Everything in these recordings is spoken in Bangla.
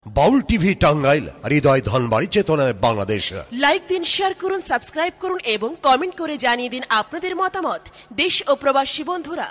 বাউল টিভি টাঙ্গাইল, হৃদয় ধনবাড়ি, চেতনায় বাংলাদেশ। লাইক দিন, শেয়ার করুন, সাবস্ক্রাইব করুন এবং কমেন্ট করে জানিয়ে দিন আপনাদের মতামত দেশ ও প্রবাসী বন্ধুরা।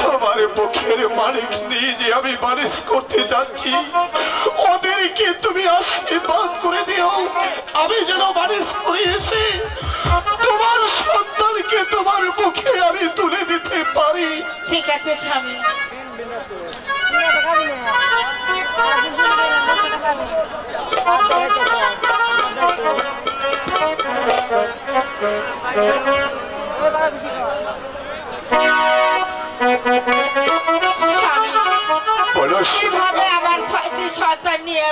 তোমার বুকের মালিক নিজে আমি বালিশ করতে যাচ্ছি, ওদেরকে তুমি আশীর্বাদ করে দিও, আমি যেন বালিশ করে এসে তোমার সন্তানকে তোমার বুকে আমি তুলে দিতে পারি। ঠিক আছে স্বামী। Bye. কিভাবে আমার 6টি সন্তান নিয়ে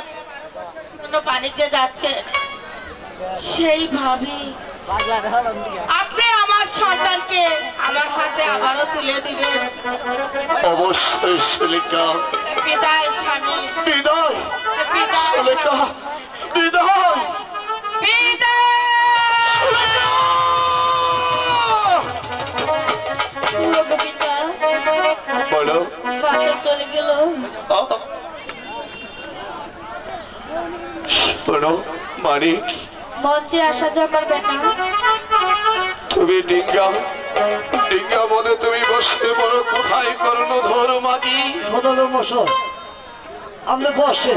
পানিতে যাচ্ছে সেইভাবে আপনি আমার সন্তানকে আমার হাতে আবারও তুলে দিবেন। অবশ্যই সুলেখা। বিদায় স্বামী। বিদায় বিদায় সুলেখা। বিদায় বিদায়। বলো চলে গেল। শোনো মানিক, মঞ্চে আসা যাওয়া করবেন না। তুমি ডিঙ্গা মনে তুমি বসে বড় কোথায় করলো ধরো মাগি। আমরা বসে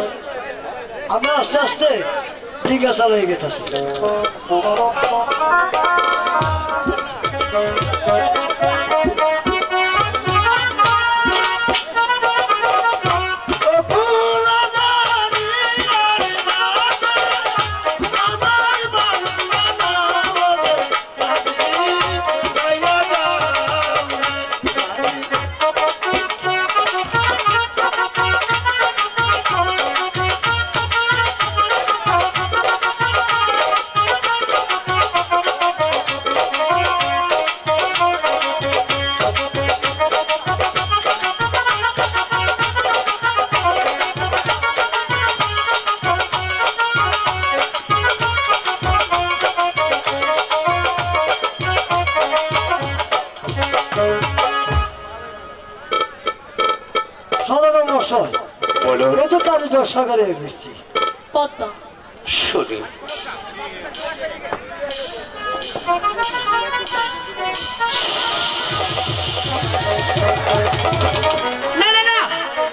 আমরা আস্তে আস্তে ডিঙ্গা চালিয়ে গেতেছি। সাগরে এসেছি পদ্মা শোনে না না না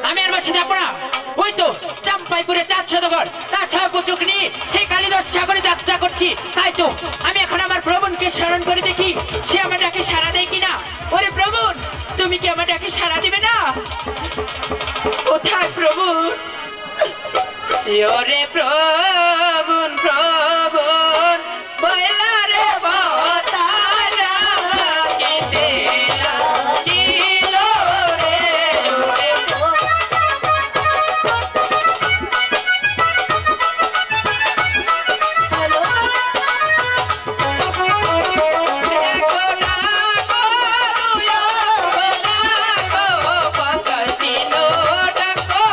আমি আর বাসি যাবো না। ওই তো চাম্পাইপুরে 4 সদগর তার 6 পুত্রকে নিয়ে সেই কালিদাস সাগরে যাত্রা করছি। তাই তো আমি এখন আমার প্রভুকে স্মরণ করে দেখি সে আমার ডাকে সাড়া দেয় কিনা। ওরে প্রভু, তুমি কি আমার ডাকে সাড়া দিবে না? কোথায় প্রভু? ওরে প্রভু প্রভু বয়লা রে বতারা কেটে দিল রে। দেখো না গরুয়া ডাকো পকতিনো ডাকো।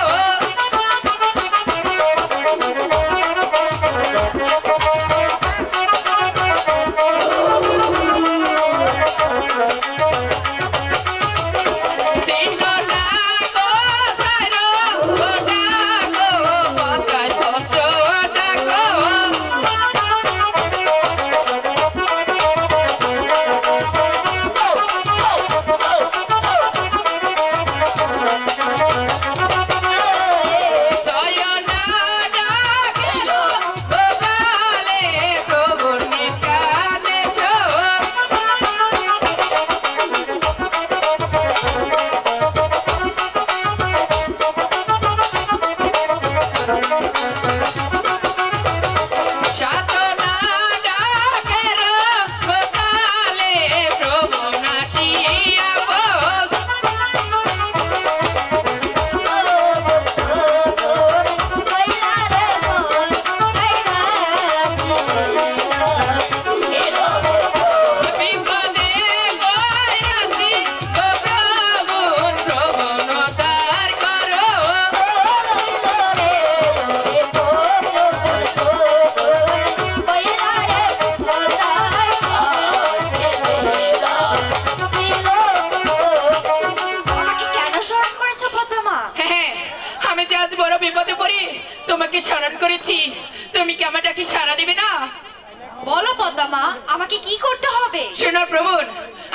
তোমাকে স্মরণ করেছি, তুমি কি আমার ডাকে সাড়া দিবে না? বলো পদ্মা মা, আমাকে কি করতে হবে? শোনো প্রভু,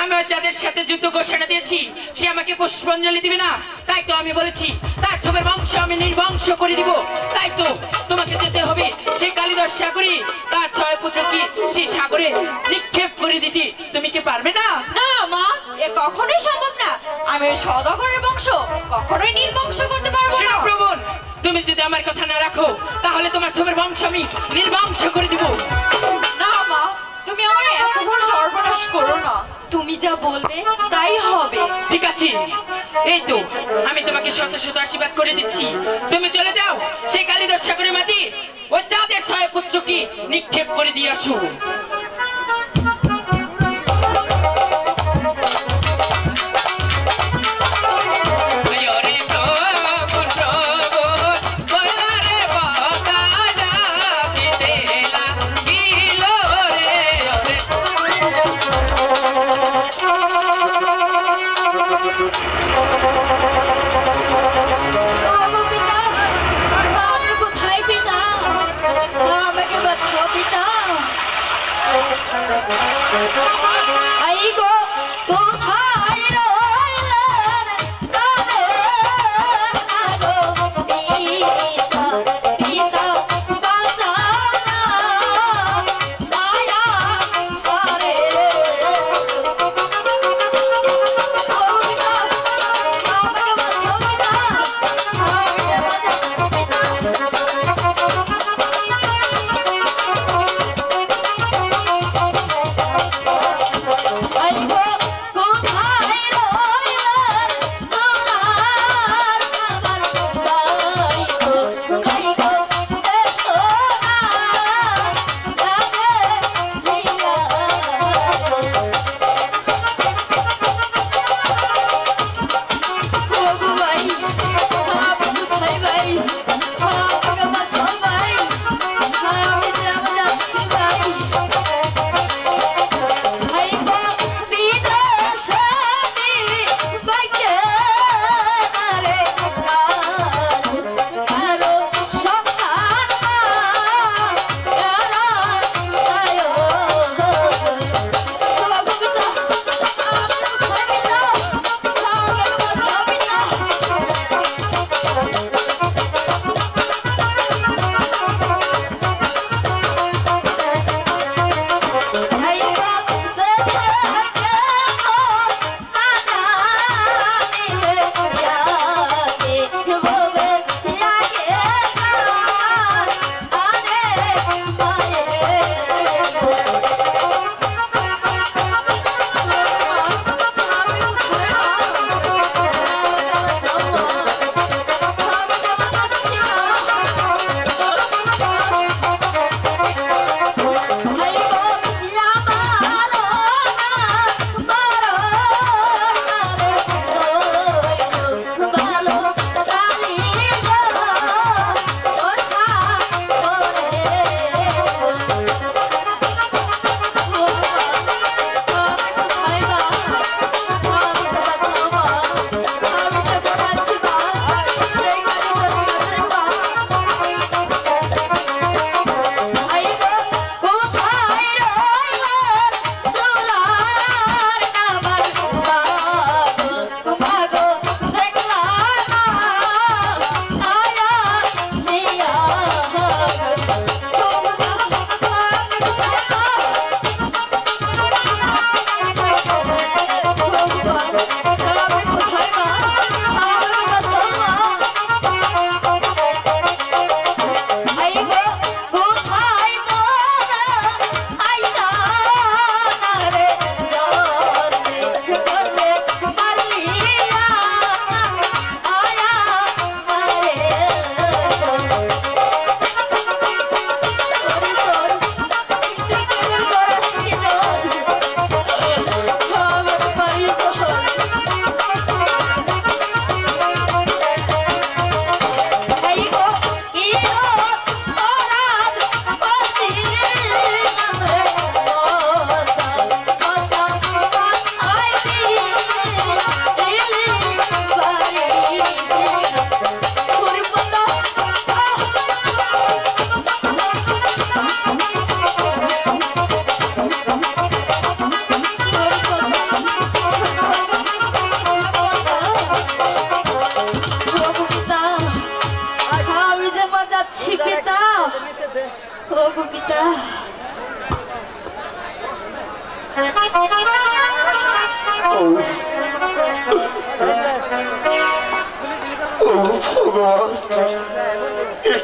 আমি যাদের সাথে যুদ্ধ ঘোষণা দিয়েছি সে আমাকে পুষ্পাঞ্জলি দিবে না। তাই তো আমি বলেছি তার ছবির বংশ আমি নির্বংশ করে দিব। তাই তো তোমাকে যেতে হবে সেই কালিদাস সাগরে, তার 6 পুত্রকে সেই সাগরে নিক্ষেপ করে দিতে। তুমি কি পারবে না? না মা, এ কখনোই সম্ভব না। আমি সওদাগরের বংশ কখনোই নির্বংশ করতে পারবো না। প্রভু, তুমি যদি আমার কথা না রাখো তাহলে তোমার ছবির বংশ আমি নির্বংশ করে দিব। না মা, তুমি আমার এত বড় সর্বনাশ করো না। তুমি যা বলবে তাই হবে। ঠিক আছে, দিচ্ছি। এই তো আমি তোমাকে শত শত আশীর্বাদ করে দিচ্ছি। তুমি চলে যাও, সেই কালীদর সাগরের মাঝে ওই চাঁদের ছয় পুত্রকে নিক্ষেপ করে দিয়ে আসো।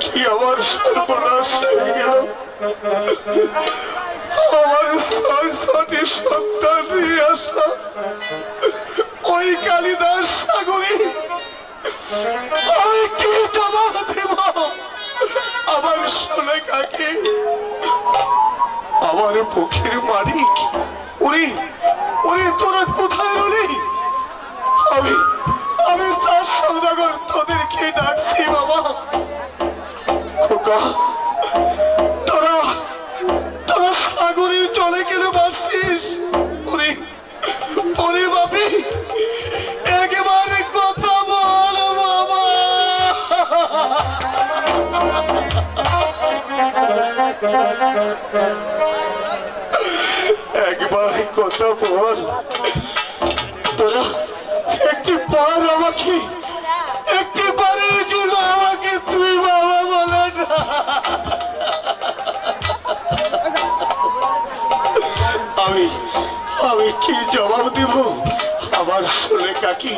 কি আমার সর্বনাশ হয়ে গেল। আমার ৬ সন্তান নিয়ে আসা ওই কালিদাস সাগরে আমি কি জবাব দেব আমার সুলেখাকে? আমার পক্ষের মালিক, ওরে ওরে তোরা কোথায় রলি? আমি আমি তার সৌদাগর তোদেরকে ডাকছি বাবা। খোকা, তোরা তোরা সাগরে চলে গেলে বাঁচতিস? ওরে ওরে বাপি, একেবারে কথা বল বাবা। একবারে কথা বল। তোরা একটি বার আমাকে, একটি বারের জন্য আমাকে তুই বাবা বলে না। আমি আমি কি জবাব দেব আমার সুলেখা কি?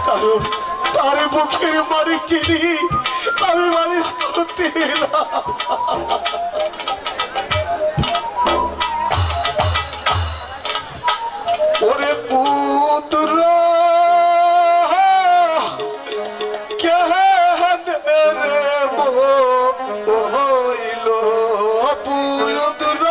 কারণ তার মুখের মালিক চিনি আমি মানুষ করতে এলাম। ওরে পুত্র হইল পুত্র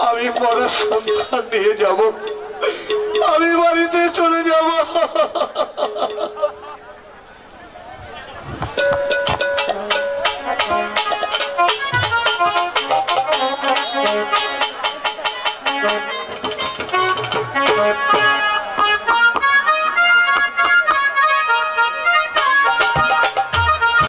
আমি বড় সন্তান নিয়ে যাব।